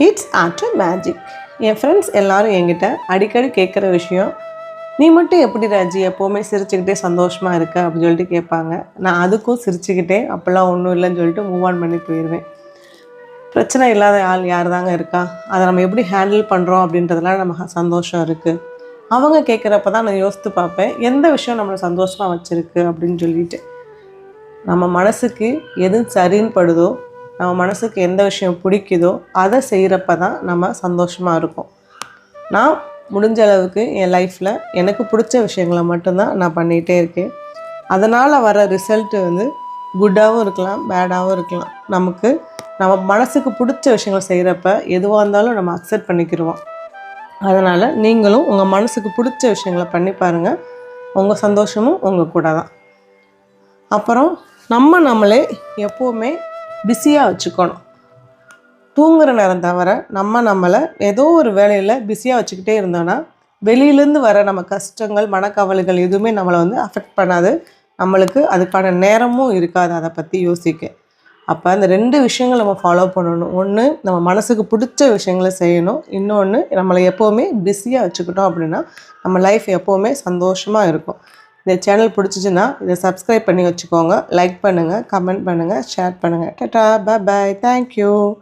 It's after magic. N friends எல்லோரும் என்கிட்ட அடிக்கடி கேட்குற விஷயம், நீ மட்டும் எப்படி ராஜி எப்போவுமே சிரிச்சுக்கிட்டே சந்தோஷமாக இருக்க அப்படின்னு சொல்லிட்டு கேட்பாங்க. நான் அதுக்கும் சிரிச்சுக்கிட்டே அப்போல்லாம் ஒன்றும் இல்லைன்னு சொல்லிட்டு மூவ் ஆன் பண்ணி போயிடுவேன். பிரச்சனை இல்லாத ஆள் யார் தாங்க இருக்கா? அதை நம்ம எப்படி ஹேண்டில் பண்ணுறோம் அப்படின்றதுலாம் நம்ம சந்தோஷம் இருக்குது. அவங்க கேட்குறப்ப தான் நான் யோசித்து பார்ப்பேன், எந்த விஷயம் நம்மளை சந்தோஷமாக வச்சுருக்கு அப்படின்னு சொல்லிட்டு. நம்ம மனசுக்கு எது சரின்னு படுதோ, நம்ம மனசுக்கு எந்த விஷயம் பிடிக்குதோ அதை செய்கிறப்ப தான் நம்ம சந்தோஷமாக இருக்கும். நான் முடிஞ்ச அளவுக்கு என் லைஃப்பில் எனக்கு பிடிச்ச விஷயங்களை மட்டும்தான் நான் பண்ணிகிட்டே இருக்கேன். அதனால் வர ரிசல்ட்டு வந்து குட்டாகவும் இருக்கலாம், பேடாகவும் இருக்கலாம். நம்ம மனசுக்கு பிடிச்ச விஷயங்கள் செய்கிறப்ப எதுவாக இருந்தாலும் நம்ம அக்செப்ட் பண்ணிக்கிடுவோம். அதனால் நீங்களும் உங்கள் மனசுக்கு பிடிச்ச விஷயங்களை பண்ணி பாருங்கள். உங்கள் சந்தோஷமும் உங்கள் கூட தான். அப்புறம் நம்மளே எப்போவுமே பிஸியாக வச்சுக்கணும். தூங்குகிற நேரம் தவிர நம்மளை ஏதோ ஒரு வேலையில் பிஸியாக வச்சுக்கிட்டே இருந்தோன்னா வெளியிலேருந்து வர நம்ம கஷ்டங்கள், மனக்கவலைகள் எதுவுமே நம்மளை வந்து அஃபெக்ட் பண்ணாது. நம்மளுக்கு அதுக்கான நேரமும் இருக்காது அதை பற்றி யோசிக்க. அப்போ அந்த 2 விஷயங்கள் நம்ம ஃபாலோ பண்ணணும். ஒன்று, நம்ம மனசுக்கு பிடிச்ச விஷயங்களை செய்யணும். இன்னொன்று, நம்மளை எப்போவுமே பிஸியாக வச்சுக்கிட்டோம் அப்படின்னா நம்ம லைஃப் எப்போவுமே சந்தோஷமாக இருக்கும். இந்த சேனல் பிடிச்சிச்சின்னா இதை சப்ஸ்கிரைப் பண்ணி வச்சுக்கோங்க. லைக் பண்ணுங்கள், கமெண்ட் பண்ணுங்கள், ஷேர் பண்ணுங்கள். Tata, bye bye, thank you.